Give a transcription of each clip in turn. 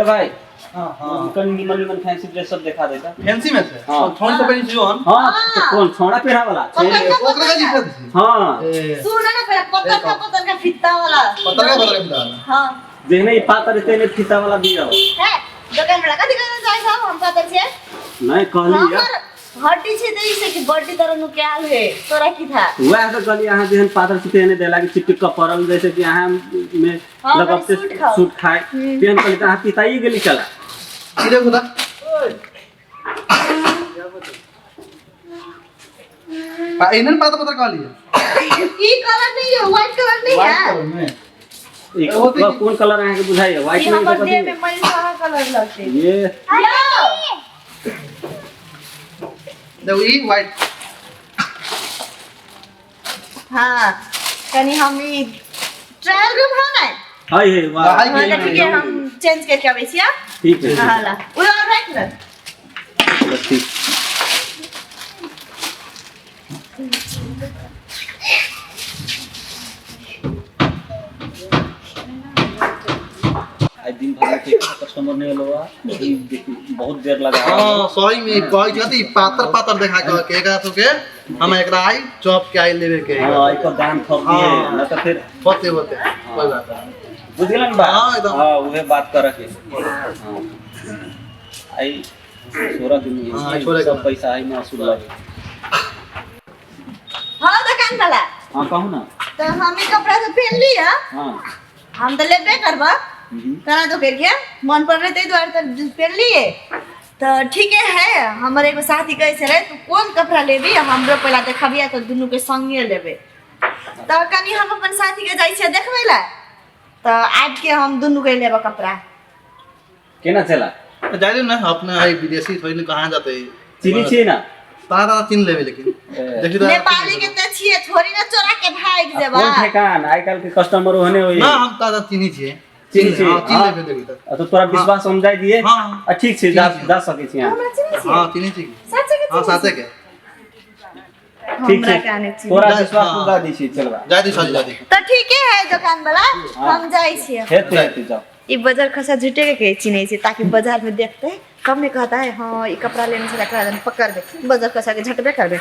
भाई हां हां कल निमन फैंसी ड्रेस सब दिखा देता फैंसी में से हां छोड़ तो पहनी जीवन हां तो कौन छोड़ा पहना वाला ओकरा का दिखत हां सुन ना पहले पत्थर का फित्ता वाला पत्थर का हां देने ही पातर तेने फीता वाला दिया हो है दुकान में का दिखा जाए साहब हम पातर छे नहीं कहली यार हड्डी छे देई से कि बॉडी तरह नु क्या है तोरा की था वह तो कहली यहां देहन पातर से तेने देला कि चिपक का परल जैसे कि यहां में लगब से सूट खाए तेन कहली त पिताई गेली चला किरे खुदा इनन पत्थर का लिया ई कलर नहीं है व्हाइट कलर नहीं है एक कौन कलर है के बुझाइए व्हाइट में तो कथि में मैं सारा कलर लगते ये देखो ई व्हाइट हां कनी हम ई ट्रायल रूम है ना हाय हे वाह हाय हां तो ठीक है हम चेंज करके आवे छिया ठीक है हां ला वो राइट ना ठीक आज दिन भर के कस्टमर नहीं लोआ बहुत देर लगा हां सही में कोई जति पातर देखा के एकरा तो के हम एकरा आई चॉप के आई लेवे के हां एकर दाम थप दिए न त फिर होते कोई बात नहीं बुझलन बा हां एकदम हां उहे बात करे के हां आई 16 दिन में हां छोरे सब पैसा आई में वसूल लगे हां दुकान वाला हां कहू ना तो हम ई कपड़ा से पहन लिया हां हम तो लेबे करबा करा तो करके मन पर रहे द्वार तो पहन लिए तो ठीक है हमारे एगो साथी कैसे रहे तू कौन कपड़ा लेबी हमरो पहला देखबिया तो दुनु के संगे लेबे तो कनी हम अपन साथी के जाई छै देखबैला तो आज के हम दुनु के लेबा कपड़ा केना चला जाइले ना अपने आई विदेशी थोड़ी कहां जाते चीनी छी ना तारा चिन लेवे लेकिन देखि तो नेपाली के त छिए थोड़ी ना चोरा के भाग जेबा कौन ठेकान आई काल के कस्टमर होने होई ना हम तारा चिनी छिए चिनी छी हां चिन लेवे देखि तो तोरा विश्वास समझाई दिए हां ठीक छै जा सके छी हां हमरा चिनी छी हां चिनी छी सच के हां साथे के ठीक हमरा है काने छी तोरा विश्वास पूरा दी छी चलबा जादी साजी जादी तो ठीक है दुकान वाला हम जाई छी हेते जाओ ये बाजार खसा झूठे के चिने से ताकि बाजार में देखते कब में कहता है हाँ ये कपड़ा लेने से रखा है पकड़ दे बाजार खसा के झटबे कर दे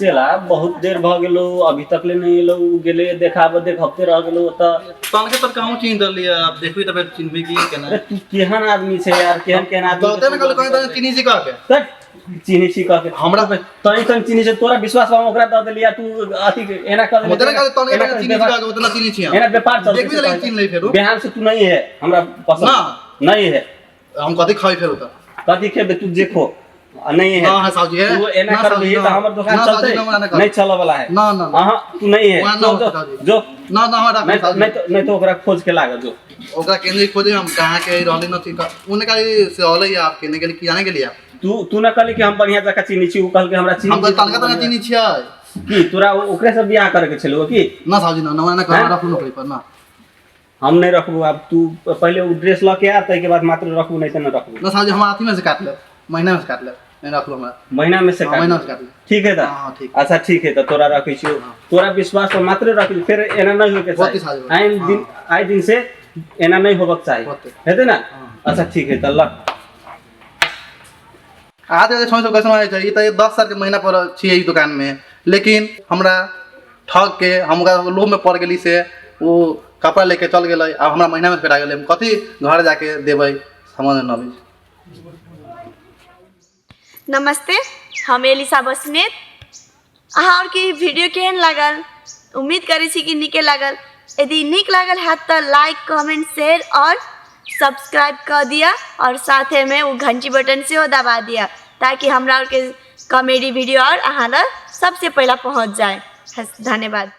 चला बहुत देर भ गेलो अभी तक ले नहीं एलो गेले देखाब देखते रह गेलो त तन के तर कहूं चिन दल लिया अब देखबी तब चिनबे की केना अरे तू केहन आदमी छै यार केहन आदमी कहते में कल कह चिनी जी कह के चीनी छी कह के हमरा तनी चीनी से तोरा विश्वास बा ओकरा द देलिया तू अथी एना कर उतना कल तन के चिनी जी कह के उतना चिनी छी एना व्यापार चल देखबी तो चिन ले फेरो बिहान से तू नहीं है हमरा पसंद ना नहीं है हम कथि खाई फेरो त कथी खेबे तू देखो नहीं है हां साहब जी है तू एना कर भी त हमर दुकान चलते नहीं चले वाला है ना ना हां तू नहीं है जो ना ना हमरा नहीं तो ओकरा खोज के लाग जो ओकरा केंद्र खोजे हम कहां के रहले न थी उने का से होले आप केने के लिए की जाने के लिए तू ना कहली कि हम बढ़िया जगह चीनी छी उ कहल के हमरा चीनी हम तनका तनका चीनी छियै की तोरा ओकरे से बियाह करे के छलो की ना साहब जी ना ना कर रखू नौकरी पर ना हम नहीं रखबू अब तू पहले वो ड्रेस ल के आ तै के बाद मात्र रखबू नहीं त न रखबू ना साहब जी हम आती में से काट ले महीना में से काट ले नहीं रख लो हमरा महीना में से महीना से काट ले ठीक है त हां ठीक अच्छा ठीक है त तोरा रखै छी तोरा विश्वास पर मात्र रख फिर एना नहीं होके चाहिए आई दिन से एना नहीं होबक चाहिए हेते ना अच्छा ठीक है त ल आज छोड़ तो कैसे आए चाहिए त 10 साल के महीना पर छिए ई दुकान में लेकिन हमरा ठग के हमरा लोभ में पड़ गेली से वो कपड़ा लेके चल गेलै अब हमरा महीना में फेरा गेलै हम कथि घर जाके देबै समझ न आबै नमस्ते हम एलिसा बसनेत अहाँ की वीडियो केहन लागल उम्मीद करै छी कि नीके लागल यदि नीक लागल है तो लाइक कमेंट शेयर और सब्सक्राइब कर दिया और साथ में वो घंटी बटन से दबा दिया ताकि हमरा के कॉमेडी वीडियो और अहाँ सबसे पहला पहुँच जाए धन्यवाद।